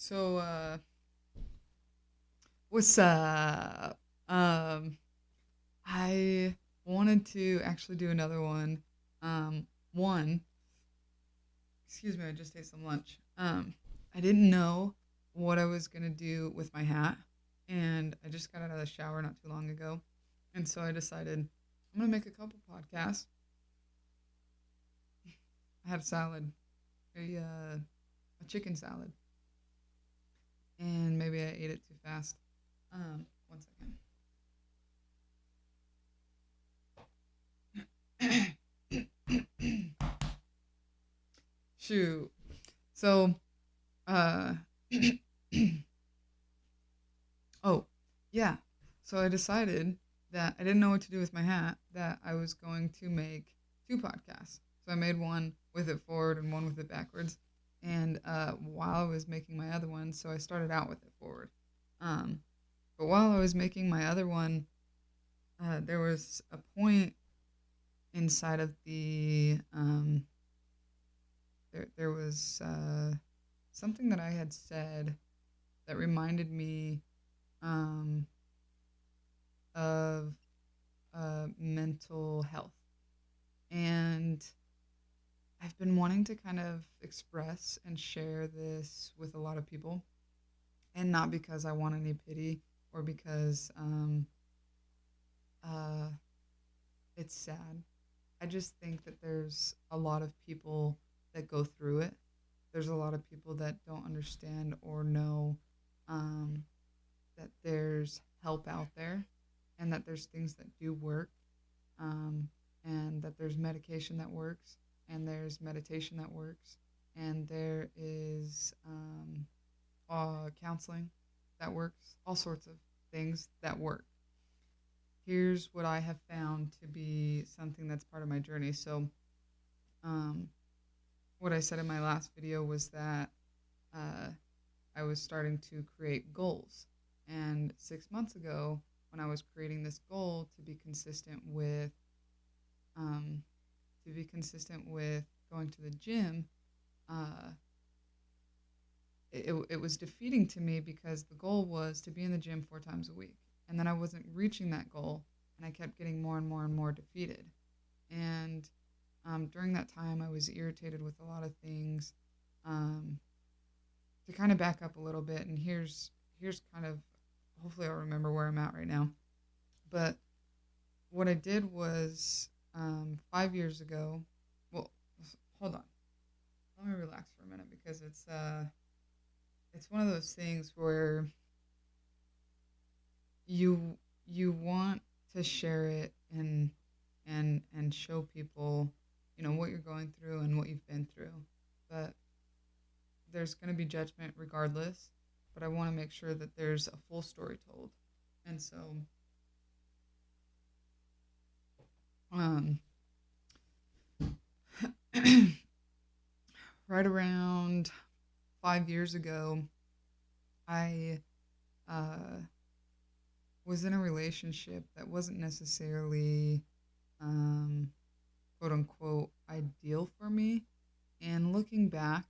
So, what's up? I wanted to actually do another one. One, excuse me, I just ate some lunch. I didn't know what I was gonna do with my hat, and I just got out of the shower not too long ago, and so I decided I'm gonna make a couple podcasts. I had a salad, a chicken salad, and maybe I ate it too fast. One second. Shoot. So, uh, oh, yeah. So I decided that I didn't know what to do with my hat, that I was going to make two podcasts. So I made one with it forward and one with it backwards. And while I was making my other one, so I started out with it forward. Um, but while I was making my other one, there was a point inside of there was something that I had said that reminded me um, of mental health. And I've been wanting to kind of express and share this with a lot of people. And not because I want any pity or because uh, it's sad. I just think that there's a lot of people that go through it. There's a lot of people that don't understand or know um, that there's help out there and that there's things that do work, um, and that there's medication that works and there's meditation that works and there is counseling that works, all sorts of things that work. Here's what I have found to be something that's part of my journey. So, um, what I said in my last video was that uh, I was starting to create goals. And 6 months ago, when I was creating this goal um, to be consistent with going to the gym, uh, it was defeating to me because the goal was to be in the gym 4 times a week. And then I wasn't reaching that goal, and I kept getting more and more and more defeated. And during that time, I was irritated with a lot of things. Um, to kind of back up a little bit, and here's kind of, hopefully I'll remember where I'm at right now. But what I did was 5 years ago. Well, hold on. Let me relax for a minute because it's one of those things where you want to share it and show people, what you're going through and what you've been through. But there's going to be judgment regardless, but I want to make sure that there's a full story told. And so um right around 5 years ago, I uh was in a relationship that wasn't necessarily um quote unquote ideal for me. And looking back,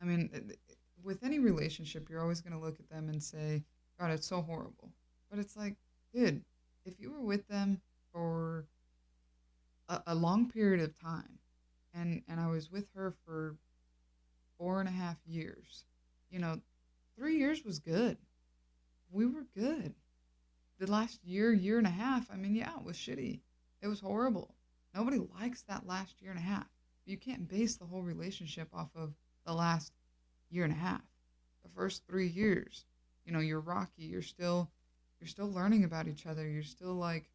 I mean, with any relationship, you're always going to look at them and say, God, it's so horrible. But it's like, dude, if you were with them for a long period of time, and I was with her for 4.5 years, you know, 3 years was good. We were good. The last year and a half, I mean, yeah, it was shitty. It was horrible. Nobody likes that last year and a half. You can't base the whole relationship off of the last year and a half. The first 3 years, you're rocky. You're still learning about each other. You're still like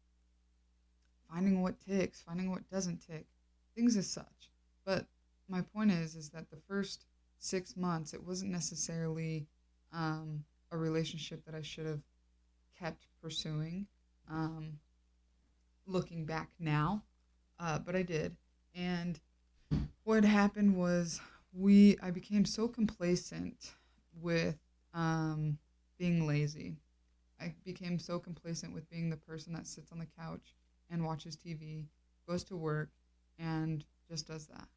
finding what ticks, finding what doesn't tick, things as such. But my point is that the first 6 months, it wasn't necessarily a relationship that I should have kept pursuing. Um, Looking back now, but I did. And what happened was I became so complacent with being lazy. I became so complacent with being the person that sits on the couch and watches TV, goes to work, and just does that.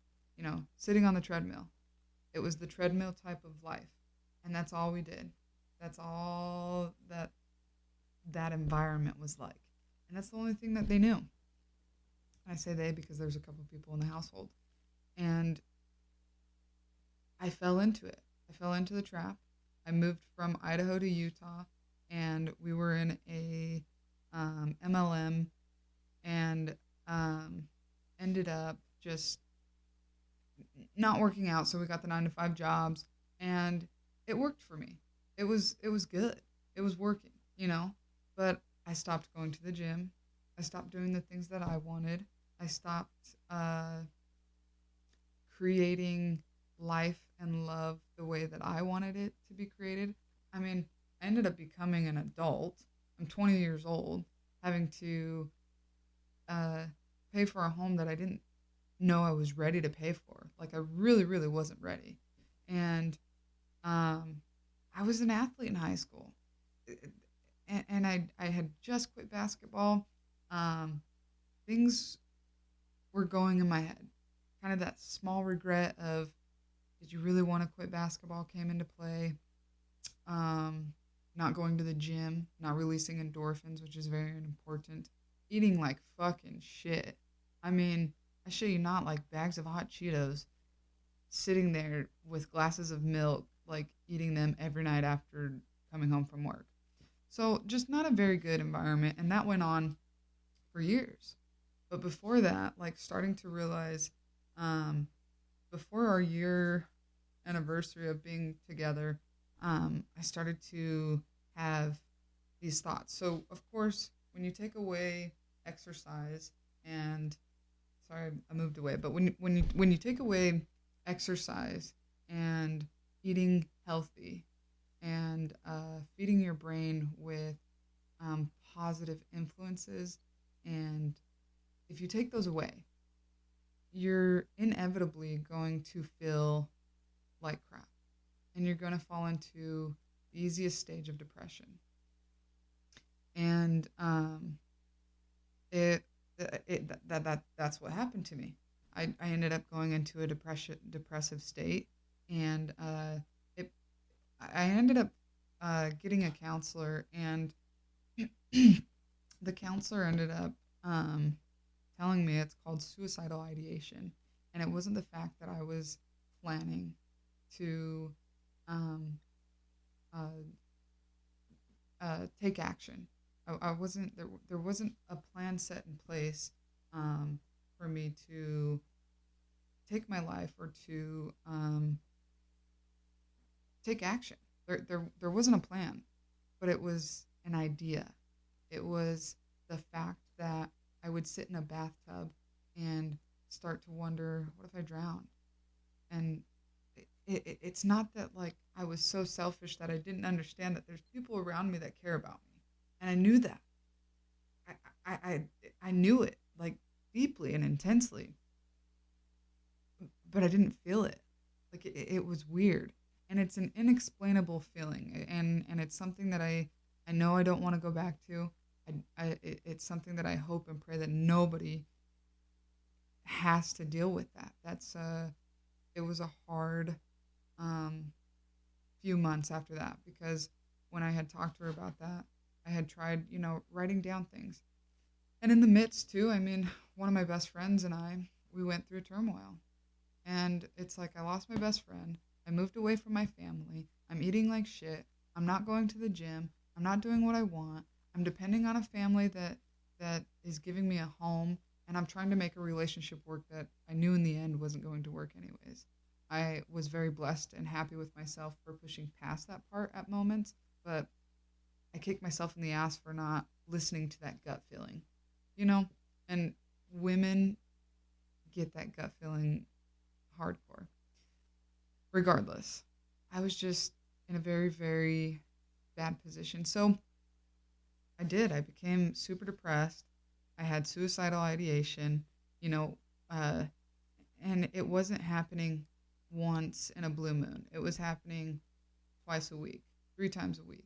Sitting on the treadmill. It was the treadmill type of life. And that's all we did. That's all that environment was like. And that's the only thing that they knew. I say they because there's a couple people in the household. And I fell into it. I fell into the trap. I moved from Idaho to Utah, and we were in a MLM, and ended up just not working out. So we got the 9 to 5 jobs, and it worked for me. It was good. It was working, But I stopped going to the gym. I stopped doing the things that I wanted. I stopped creating life and love the way that I wanted it to be created. I mean, I ended up becoming an adult. I'm 20 years old, having to uh, pay for a home that I didn't know I was ready to pay for. Like, I really, really wasn't ready. And I was an athlete in high school. And I had just quit basketball. Um, Things were going in my head. Kind of that small regret of, did you really want to quit basketball came into play. Not going to the gym, not releasing endorphins, which is very important. Eating like fucking shit. I mean, I shit you not, like bags of hot Cheetos, sitting there with glasses of milk, like eating them every night after coming home from work. So just not a very good environment. And that went on for years. But before that, like starting to realize, before our year anniversary of being together, I started to have these thoughts. So, of course, when you take away exercise and sorry, I moved away, but when you take away exercise and eating healthy and feeding your brain with positive influences, and if you take those away, you're inevitably going to feel like crap, and you're going to fall into the easiest stage of depression. And it that's what happened to me. I ended up going into a depressive state, and it I ended up getting a counselor, and the counselor ended up telling me it's called suicidal ideation, and it wasn't the fact that I was planning to um, uh, take action. I wasn't there. There wasn't a plan set in place for me to take my life or to take action. There wasn't a plan, but it was an idea. It was the fact that I would sit in a bathtub and start to wonder, what if I drowned? And it's not that like I was so selfish that I didn't understand that there's people around me that care about me, and I knew that. I knew it like deeply and intensely, but I didn't feel it. Like it was weird, and it's an inexplainable feeling, and it's something that I know I don't want to go back to. It's something that I hope and pray that nobody has to deal with that. It was a hard um, few months after that, because when I had talked to her about that, I had tried, writing down things. And in the midst, too, I mean, one of my best friends and we went through turmoil. And it's like I lost my best friend. I moved away from my family. I'm eating like shit. I'm not going to the gym. I'm not doing what I want. I'm depending on a family that is giving me a home, and I'm trying to make a relationship work that I knew in the end wasn't going to work anyways. I was very blessed and happy with myself for pushing past that part at moments, but I kicked myself in the ass for not listening to that gut feeling, And women get that gut feeling hardcore. Regardless, I was just in a very, very bad position. So I became super depressed. I had suicidal ideation, you know, uh, and it wasn't happening once in a blue moon. It was happening twice a week, 3 times a week.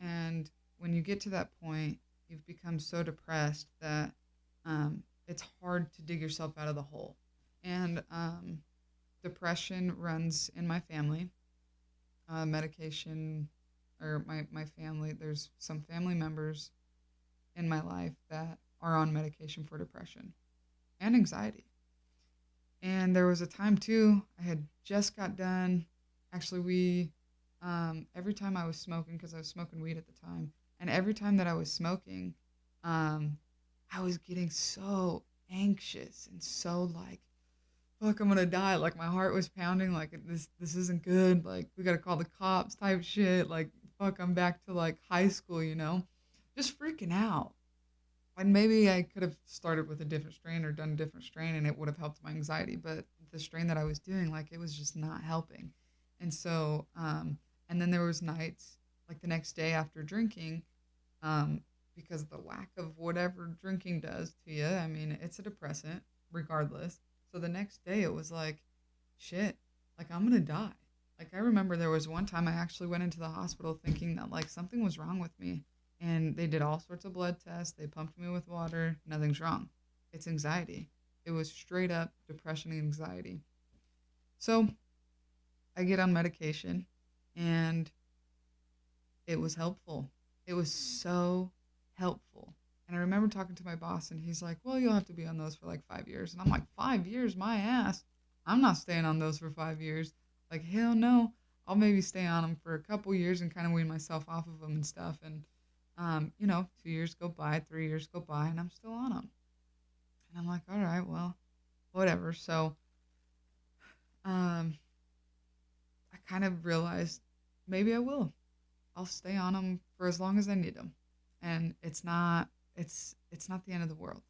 And when you get to that point, you've become so depressed that it's hard to dig yourself out of the hole. And depression runs in my family. medication, or my family, there's some family members in my life that are on medication for depression and anxiety. And there was a time too, I had just got done. Actually, every time I was smoking, because I was smoking weed at the time, and every time that I was smoking, um, I was getting so anxious and so like, fuck, I'm gonna die. Like my heart was pounding. Like this isn't good. Like we gotta call the cops type shit. Like fuck, I'm back to like high school. Just freaking out. And maybe I could have started with a different strain or done a different strain, and it would have helped my anxiety. But the strain that I was doing, like it was just not helping. And so, and then there was nights like the next day after drinking, um, because the lack of whatever drinking does to you. I mean, it's a depressant regardless. So the next day it was like, shit, like I'm gonna die. Like I remember there was one time I actually went into the hospital thinking that like something was wrong with me. And they did all sorts of blood tests. They pumped me with water. Nothing's wrong. It's anxiety. It was straight up depression and anxiety. So I get on medication and it was helpful. It was so helpful. And I remember talking to my boss and he's like, well, you'll have to be on those for like 5 years. And I'm like, 5 years? My ass. I'm not staying on those for 5 years. Like, hell no. I'll maybe stay on them for a couple years and kind of wean myself off of them and stuff. And 2 years go by, 3 years go by, and I'm still on them. And I'm like, all right, well, whatever. So um, I kind of realized maybe I will. I'll stay on them for as long as I need them. And it's not the end of the world.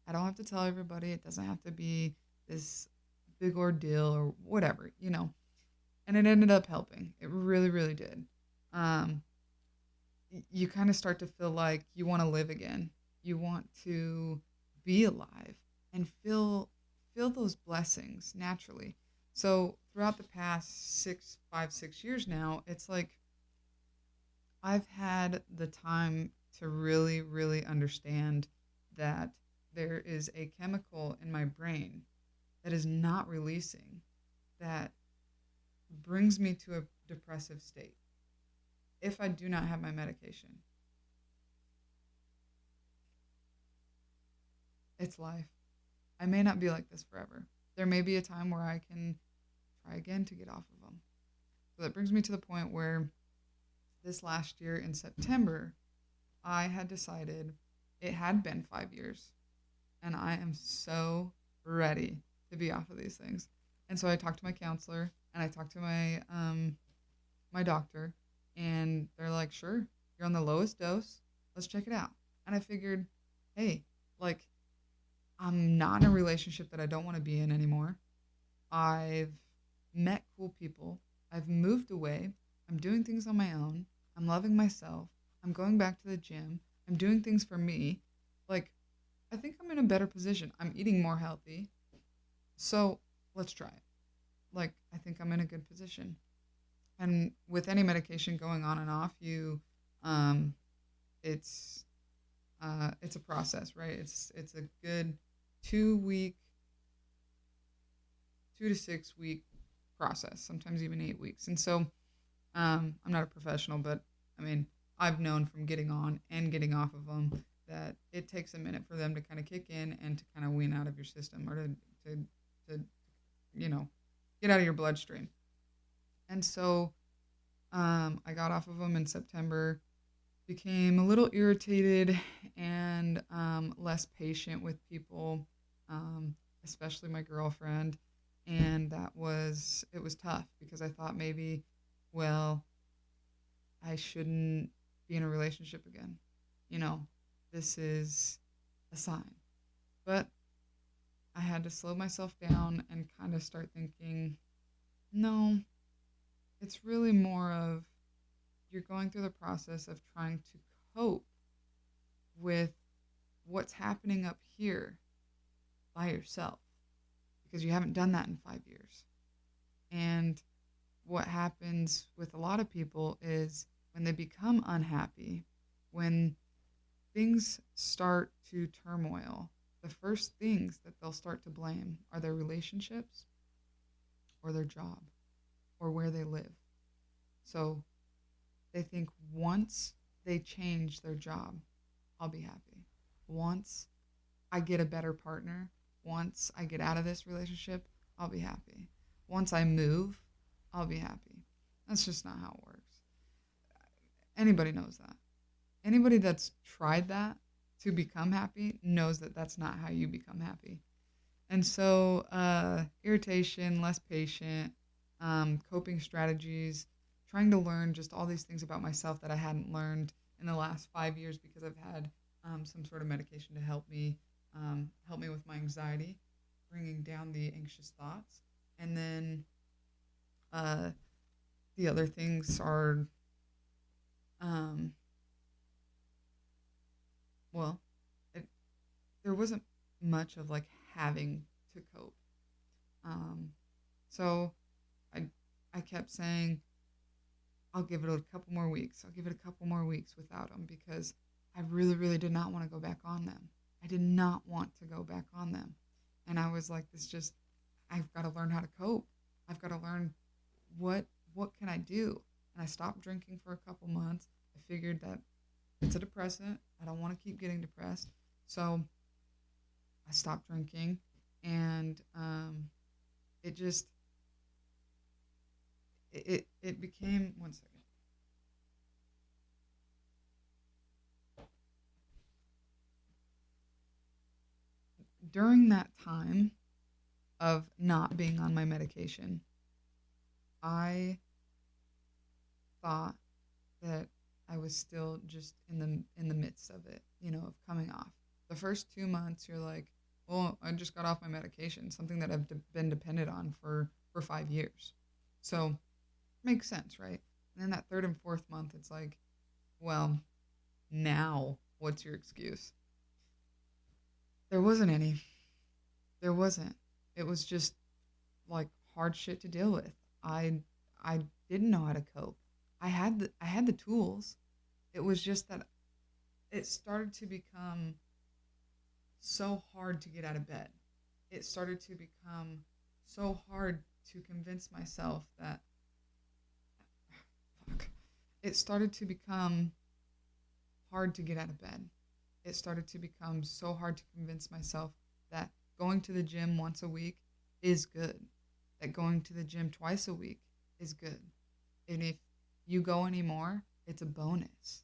I don't have to tell everybody. It doesn't have to be this big ordeal or whatever. And it ended up helping. It really, really did. Um, you kind of start to feel like you want to live again. You want to be alive and feel those blessings naturally. So throughout the past 6 years now, it's like I've had the time to really, really understand that there is a chemical in my brain that is not releasing that brings me to a depressive state if I do not have my medication. It's life. I may not be like this forever. There may be a time where I can try again to get off of them. So that brings me to the point where this last year in September, I had decided it had been 5 years and I am so ready to be off of these things. And so I talked to my counselor and I talked to my doctor, and they're like, sure, you're on the lowest dose. Let's check it out. And I figured, hey, like, I'm not in a relationship that I don't want to be in anymore. I've met cool people. I've moved away. I'm doing things on my own. I'm loving myself. I'm going back to the gym. I'm doing things for me. Like, I think I'm in a better position. I'm eating more healthy. So let's try it. Like, I think I'm in a good position. And with any medication going on and off, um, it's it's a process, right? It's a good 2 week, 2 to 6 week process, sometimes even 8 weeks. And so I'm not a professional, but I mean, I've known from getting on and getting off of them that it takes a minute for them to kind of kick in and to kind of wean out of your system, or to you know, get out of your bloodstream. And so I got off of them in September, became a little irritated and less patient with people, especially my girlfriend. And it was tough because I thought maybe, well, I shouldn't be in a relationship again. You know, this is a sign. But I had to slow myself down and kind of start thinking, no, it's really more of you're going through the process of trying to cope with what's happening up here by yourself because you haven't done that in 5 years. And what happens with a lot of people is when they become unhappy, when things start to turmoil, the first things that they'll start to blame are their relationships or their job or where they live. So they think once they change their job, I'll be happy. Once I get a better partner, once I get out of this relationship, I'll be happy. Once I move, I'll be happy. That's just not how it works. Anybody knows that. Anybody that's tried that to become happy knows that that's not how you become happy. And so, irritation, less patient, coping strategies, trying to learn just all these things about myself that I hadn't learned in the last 5 years because I've had some sort of medication to help me with my anxiety, bringing down the anxious thoughts. And then uh, the other things are, um, well, it, there wasn't much of like having to cope. Um, so I I kept saying I'll give it a couple more weeks. I'll give it a couple more weeks without them because I really, really did not want to go back on them. I did not want to go back on them. And I was like, this just, I've got to learn how to cope. I've got to learn what what can I do? And I stopped drinking for a couple months. I figured that it's a depressant. I don't want to keep getting depressed. So I stopped drinking and it just, it became, one second. During that time of not being on my medication, I thought that I was still just in the midst of it, of coming off. The first 2 months, you're like, well, I just got off my medication, something that I've been dependent on for 5 years. So makes sense, right? And then that third and fourth month, it's like, well, now what's your excuse? There wasn't any. There wasn't. It was just like hard shit to deal with. I didn't know how to cope. I had the tools. It was just that it started to become so hard to get out of bed. It started to become so hard to convince myself that fuck. It started to become hard to get out of bed. It started to become so hard to convince myself that going to the gym once a week is good. That going to the gym twice a week is good. And if you go anymore, it's a bonus.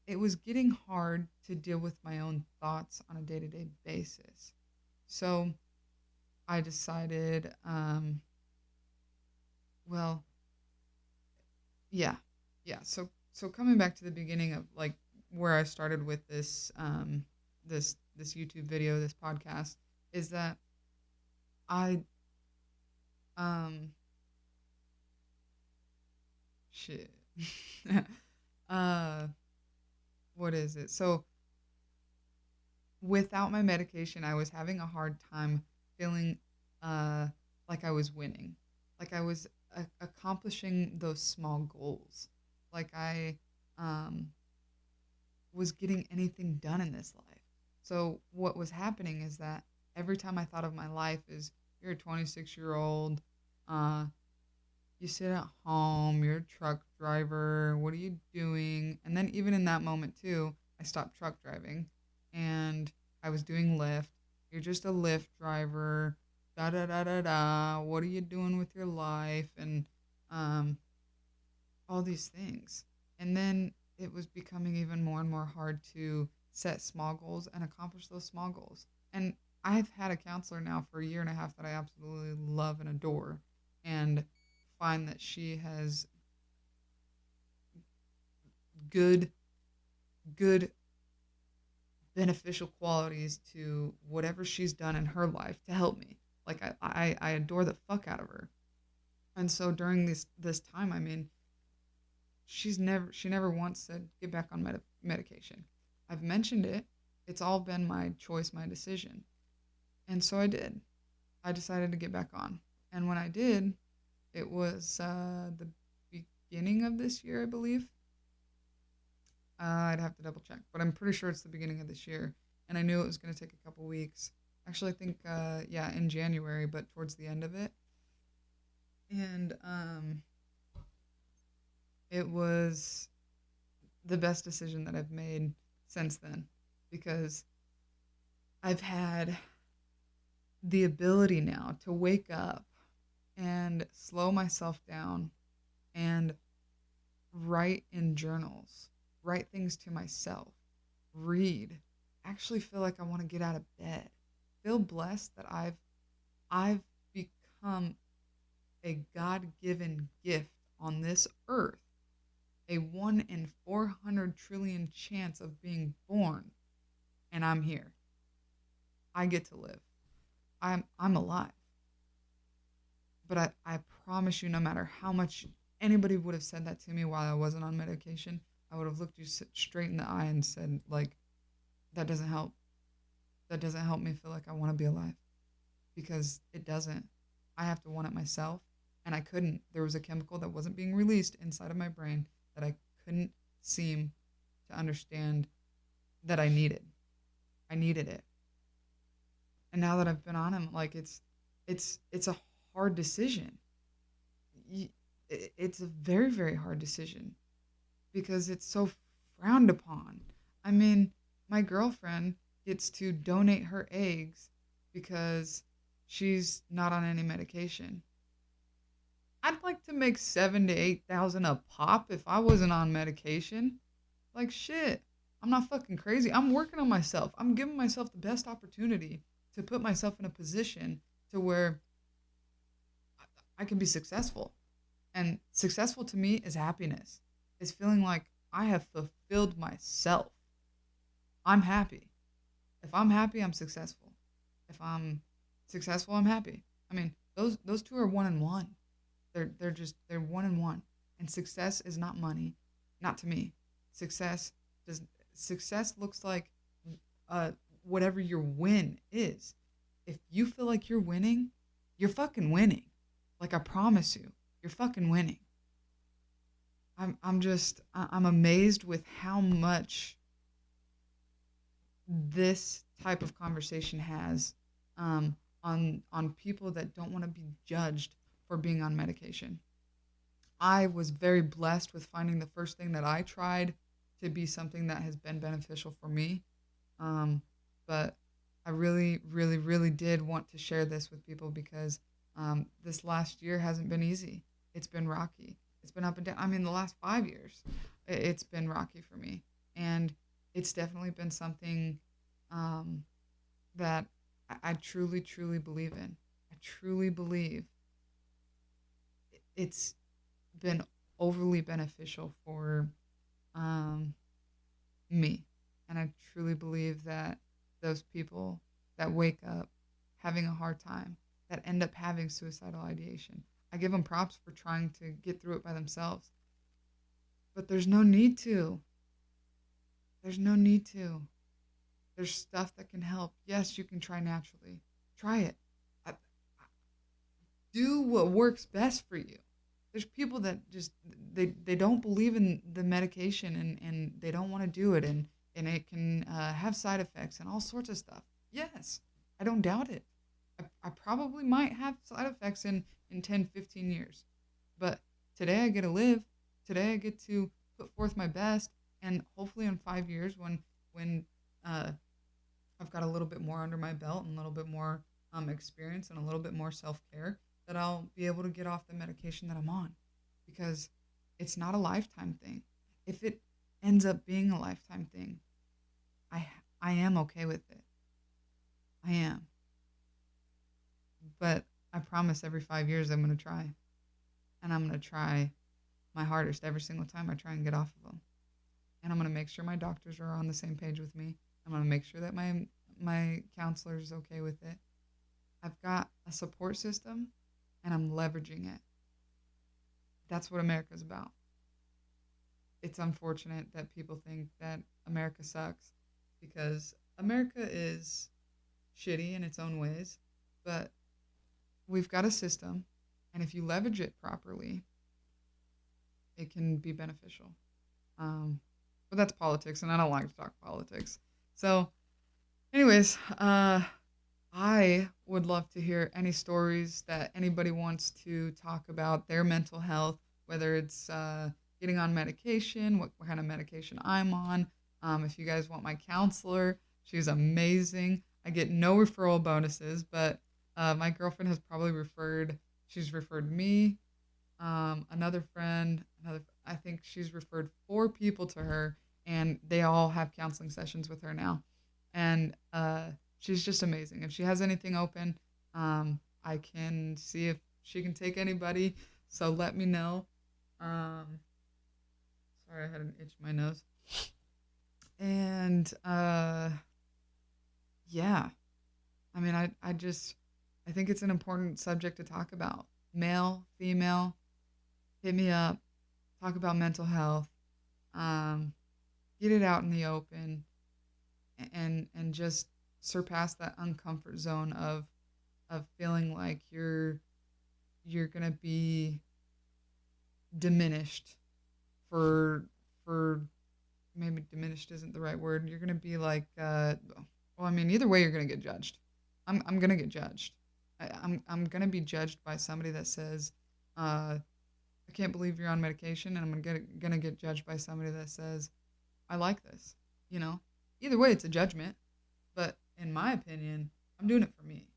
It was getting hard to deal with my own thoughts on a day to day basis. So I decided, well, yeah, yeah. So coming back to the beginning of like where I started with this YouTube video, this podcast, is that I um shit. uh what is it? So without my medication, I was having a hard time feeling uh like I was winning. Like I was accomplishing those small goals. Like I um was getting anything done in this life. So what was happening is that every time I thought of my life as you're a 26-year-old, uh, you sit at home, you're a truck driver, what are you doing? And then even in that moment too, I stopped truck driving and I was doing Lyft. You're just a Lyft driver, da da da da da. What are you doing with your life? And um, all these things. And then it was becoming even more and more hard to set small goals and accomplish those small goals. And I've had a counselor now for a year and a half that I absolutely love and adore and find that she has good good beneficial qualities to whatever she's done in her life to help me. Like I adore the fuck out of her. And so during this time, I mean, she never once said get back on medication. I've mentioned it. It's all been my choice, my decision. And so I did. I decided to get back on. And when I did, it was the beginning of this year, I believe. I'd have to double check, but I'm pretty sure it's the beginning of this year. And I knew it was going to take a couple weeks. Actually, I think, yeah, in January, but towards the end of it. And It was the best decision that I've made since then because I've had the ability now to wake up and slow myself down and write in journals, write things to myself, read, actually feel like I want to get out of bed. Feel blessed that I've become a God-given gift on this earth, a 1 in 400 trillion chance of being born, and I'm here. I get to live. I'm alive. But I promise you, no matter how much anybody would have said that to me while I wasn't on medication, I would have looked you straight in the eye and said, like, that doesn't help. That doesn't help me feel like I want to be alive. Because it doesn't. I have to want it myself, and I couldn't. There was a chemical that wasn't being released inside of my brain that I couldn't seem to understand that I needed. I needed it. And now that I've been on him, like it's a hard decision. It's a very, very hard decision because it's so frowned upon. I mean, my girlfriend gets to donate her eggs because she's not on any medication. I'd like to make 7 to 8 thousand a pop if I wasn't on medication. Like shit. I'm not fucking crazy. I'm working on myself. I'm giving myself the best opportunity to put myself in a position to where I can be successful. And successful to me is happiness. Is feeling like I have fulfilled myself. I'm happy. If I'm happy, I'm successful. If I'm successful, I'm happy. I mean, those two are one and one. They're one and one. And success is not money, not to me. Success does success looks like whatever your win is. If you feel like you're winning, you're fucking winning. Like I promise you, you're fucking winning. I'm amazed with how much this type of conversation has on people that don't want to be judged for being on medication. I was very blessed with finding the first thing that I tried to be something that has been beneficial for me. But I really, really, really did want to share this with people because this last year hasn't been easy. It's been rocky. It's been up and down. I mean, the last 5 years, it's been rocky for me. And it's definitely been something that I truly, truly believe in. I truly believe it's been overly beneficial for me. And I truly believe that those people that wake up having a hard time, that end up having suicidal ideation, I give them props for trying to get through it by themselves. But there's no need to. There's no need to. There's stuff that can help. Yes, you can try naturally. Try it. Do what works best for you. There's people that just they don't believe in the medication and they don't want to do it and it can have side effects and all sorts of stuff. Yes, I don't doubt it. I probably might have side effects in 10, 15 years. But today I get to live. Today I get to put forth my best. And hopefully in 5 years when I've got a little bit more under my belt and a little bit more experience and a little bit more self-care, that I'll be able to get off the medication that I'm on. Because it's not a lifetime thing. If it ends up being a lifetime thing, I am okay with it. I am. But I promise every 5 years I'm going to try. And I'm going to try my hardest every single time I try and get off of them. And I'm going to make sure my doctors are on the same page with me. I'm going to make sure that my counselor is okay with it. I've got a support system, and I'm leveraging it. That's what America's about. It's unfortunate that people think that America sucks because America is shitty in its own ways, but we've got a system, and if you leverage it properly, it can be beneficial. But that's politics, and I don't like to talk politics. So, anyways, I would love to hear any stories that anybody wants to talk about their mental health, whether it's getting on medication, what kind of medication I'm on. If you guys want my counselor, she's amazing. I get no referral bonuses, but my girlfriend has probably she's referred me, another friend, I think she's referred 4 people to her, and they all have counseling sessions with her now. And she's just amazing. If she has anything open, I can see if she can take anybody. So let me know. Um, Sorry, I had an itch in my nose. And yeah, I mean, I think it's an important subject to talk about. Male, female, hit me up. Talk about mental health. Um, get it out in the open, and just surpass that uncomfort zone of feeling like you're gonna be diminished for maybe diminished isn't the right word. You're gonna be like, well, I mean, either way, you're gonna get judged. I'm gonna get judged. I'm gonna be judged by somebody that says, I can't believe you're on medication, and gonna get judged by somebody that says, I like this. You know, either way, it's a judgment. But in my opinion, I'm doing it for me.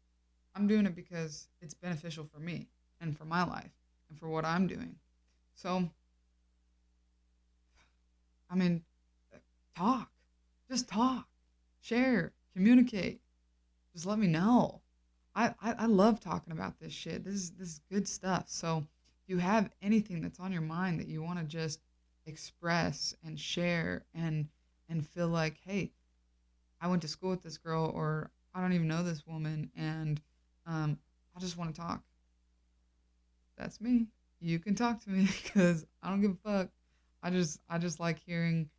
I'm doing it because it's beneficial for me and for my life and for what I'm doing. So, I mean, talk. Just talk. Share. Communicate. Just let me know. I love talking about this shit. This is good stuff. So if you have anything that's on your mind that you want to just express and share and feel like, hey, I went to school with this girl, or I don't even know this woman, and I just want to talk. That's me. You can talk to me because I don't give a fuck. I just like hearing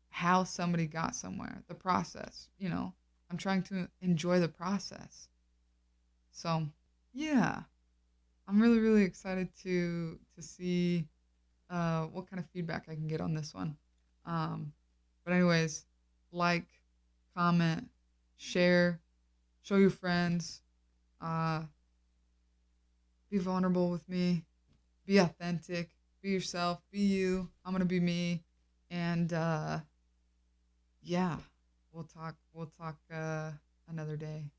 how somebody got somewhere, the process. I'm trying to enjoy the process. So yeah, I'm really really excited to see what kind of feedback I can get on this one. Um, but anyways, like, comment, share, show your friends, uh, be vulnerable with me, be authentic, be yourself, be you. I'm gonna be me, and yeah, we'll talk another day.